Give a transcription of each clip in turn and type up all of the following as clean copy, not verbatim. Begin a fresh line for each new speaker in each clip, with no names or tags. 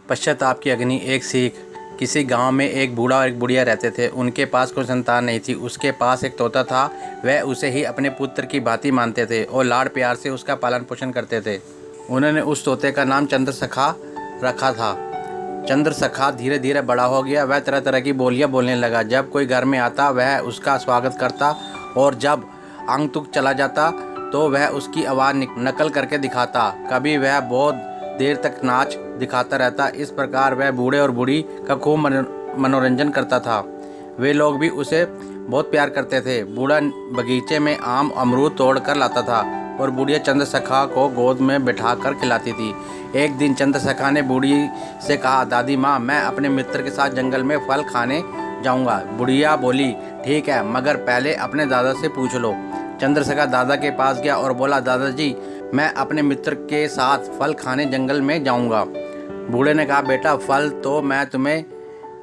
पश्चाताप की अग्नि। एक सीख। किसी गांव में एक बूढ़ा और एक बुढ़िया रहते थे। उनके पास कोई संतान नहीं थी। उसके पास एक तोता था। वह उसे ही अपने पुत्र की भांति मानते थे और लाड़ प्यार से उसका पालन पोषण करते थे। उन्होंने उस तोते का नाम चंद्रसखा रखा था। चंद्रसखा धीरे धीरे बड़ा हो गया। वह तरह तरह की बोलियां बोलने लगा। जब कोई घर में आता वह उसका स्वागत करता और जब आंग तुक चला जाता तो वह उसकी आवाज़ नकल करके दिखाता। कभी वह बहुत देर तक नाच दिखाता रहता। इस प्रकार वह बूढ़े और बूढ़ी का खूब मनोरंजन करता था। वे लोग भी उसे बहुत प्यार करते थे। बूढ़ा बगीचे में आम अमरूद तोड़ कर लाता था और बुढ़िया चंद्रसखा को गोद में बैठा कर खिलाती थी। एक दिन चंद्रसखा ने बूढ़ी से कहा, दादी माँ, मैं अपने मित्र के साथ जंगल में फल खाने जाऊंगा। बुढ़िया बोली, ठीक है, मगर पहले अपने दादा से पूछ लो। चंद्रसखा दादा के पास गया और बोला, दादाजी, मैं अपने मित्र के साथ फल खाने जंगल में जाऊंगा। बूढ़े ने कहा, बेटा, फल तो मैं तुम्हें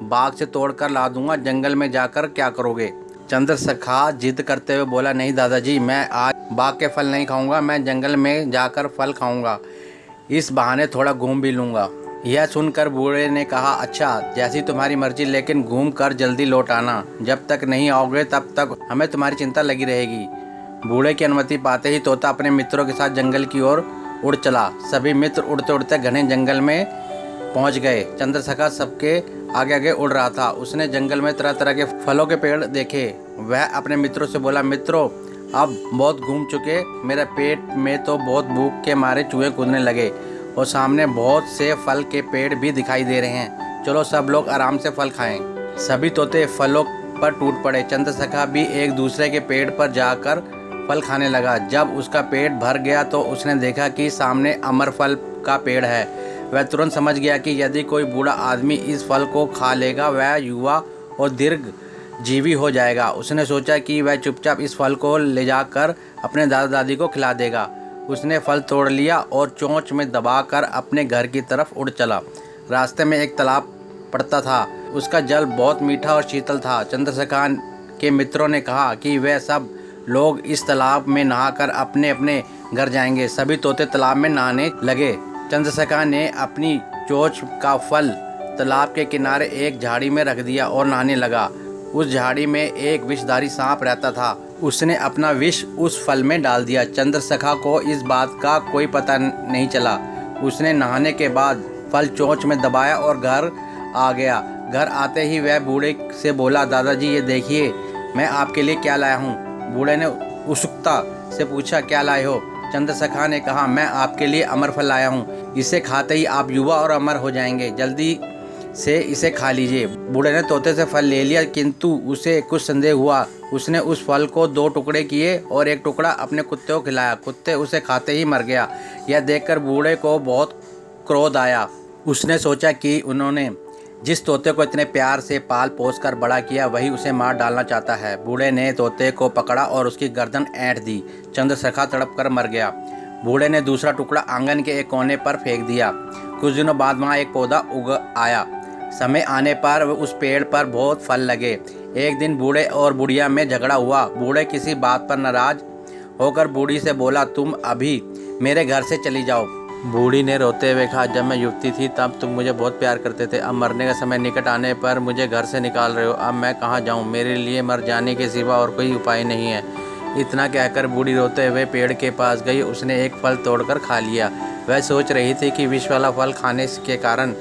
बाग से तोड़ कर ला दूंगा, जंगल में जाकर क्या करोगे? चंद्रसखा जिद करते हुए बोला, नहीं दादाजी, मैं आज बाग के फल नहीं खाऊंगा, मैं जंगल में जाकर फल खाऊंगा। इस बहाने थोड़ा घूम भी लूँगा। यह सुनकर बूढ़े ने कहा, अच्छा, जैसी तुम्हारी मर्जी, लेकिन घूम कर जल्दी लौट आना। जब तक नहीं आओगे तब तक हमें तुम्हारी चिंता लगी रहेगी। बूढ़े की अनुमति पाते ही तोता अपने मित्रों के साथ जंगल की ओर उड़ चला। सभी मित्र उड़ते उड़ते घने जंगल में पहुंच गए। चंद्रसखा सबके आगे आगे उड़ रहा था। उसने जंगल में तरह तरह के फलों के पेड़ देखे। वह अपने मित्रों से बोला, मित्रों, अब बहुत घूम चुके, मेरे पेट में तो बहुत भूख के मारे चूहे कूदने लगे और सामने बहुत से फल के पेड़ भी दिखाई दे रहे हैं। चलो सब लोग आराम से फल खाएं। सभी तोते फलों पर टूट पड़े। चंद्रसखा भी एक दूसरे के पेड़ पर जाकर फल खाने लगा। जब उसका पेट भर गया तो उसने देखा कि सामने अमर फल का पेड़ है। वह तुरंत समझ गया कि यदि कोई बूढ़ा आदमी इस फल को खा लेगा वह युवा और दीर्घ जीवी हो जाएगा। उसने सोचा कि वह चुपचाप इस फल को ले जाकर अपने दादा दादी को खिला देगा। उसने फल तोड़ लिया और चोंच में दबाकर अपने घर की तरफ उड़ चला। रास्ते में एक तालाब पड़ता था। उसका जल बहुत मीठा और शीतल था। चंद्रसखा के मित्रों ने कहा कि वे सब लोग इस तालाब में नहाकर अपने अपने घर जाएंगे। सभी तोते तालाब में नहाने लगे। चंद्रसखा ने अपनी चोंच का फल तालाब के किनारे एक झाड़ी में रख दिया और नहाने लगा। उस झाड़ी में एक विषधारी सांप रहता था। उसने अपना विष उस फल में डाल दिया। चंद्रसखा को इस बात का कोई पता नहीं चला। उसने नहाने के बाद फल चोंच में दबाया और घर आ गया। घर आते ही वह बूढ़े से बोला, दादाजी, ये देखिए, मैं आपके लिए क्या लाया हूँ। बूढ़े ने उत्सुकता से पूछा, क्या लाए हो? चंद्रसखा ने कहा, मैं आपके लिए अमर फल लाया हूँ। इसे खाते ही आप युवा और अमर हो जाएंगे। जल्दी से इसे खा लीजिए। बूढ़े ने तोते से फल ले लिया, किंतु उसे कुछ संदेह हुआ। उसने उस फल को 2 टुकड़े किए और एक टुकड़ा अपने कुत्ते को खिलाया। कुत्ते उसे खाते ही मर गया। यह देखकर बूढ़े को बहुत क्रोध आया। उसने सोचा कि उन्होंने जिस तोते को इतने प्यार से पाल पोस कर बड़ा किया वही उसे मार डालना चाहता है। बूढ़े ने तोते को पकड़ा और उसकी गर्दन ऐंठ दी। चंद्रसखा तड़प कर मर गया। बूढ़े ने दूसरा टुकड़ा आंगन के एक कोने पर फेंक दिया। कुछ दिनों बाद वहाँ एक पौधा उग आया। समय आने पर उस पेड़ पर बहुत फल लगे। एक दिन बूढ़े और बुढ़िया में झगड़ा हुआ। बूढ़े किसी बात पर नाराज होकर बूढ़ी से बोला, तुम अभी मेरे घर से चली जाओ। बूढ़ी ने रोते हुए कहा, जब मैं युवती थी तब तुम मुझे बहुत प्यार करते थे। अब मरने का समय निकट आने पर मुझे घर से निकाल रहे हो। अब मैं कहाँ जाऊँ? मेरे लिए मर जाने के सिवा और कोई उपाय नहीं है। इतना कहकर बूढ़ी रोते हुए पेड़ के पास गई। उसने एक फल तोड़कर खा लिया। वह सोच रही थी कि विष वाला फल खाने के कारण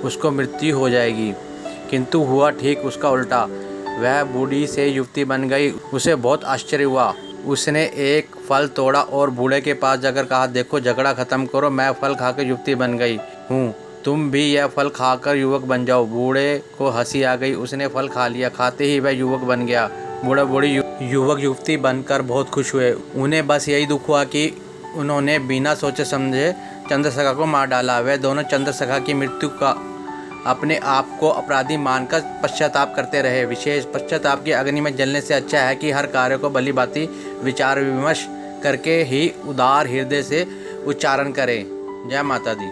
उसको मृत्यु हो जाएगी, किंतु हुआ ठीक उसका उल्टा। वह बूढ़ी से युवती बन गई। उसे बहुत आश्चर्य हुआ। उसने एक फल तोड़ा और बूढ़े के पास जाकर कहा, देखो, झगड़ा खत्म करो, मैं फल खाकर युवती बन गई हूँ, तुम भी यह फल खाकर युवक बन जाओ। बूढ़े को हंसी आ गई। उसने फल खा लिया। खाते ही वह युवक बन गया। बूढ़ा बूढ़ी युवक युवती बनकर बहुत खुश हुए। उन्हें बस यही दुख हुआ कि उन्होंने बिना सोचे समझे चंद्रसखा को मार डाला। वे दोनों चंद्रसखा की मृत्यु का अपने आप को अपराधी मानकर पश्चाताप करते रहे। विशेष पश्चाताप की अग्नि में जलने से अच्छा है कि हर कार्य को भली भांति विचार विमर्श करके ही उदार हृदय से उच्चारण करें। जय माता दी।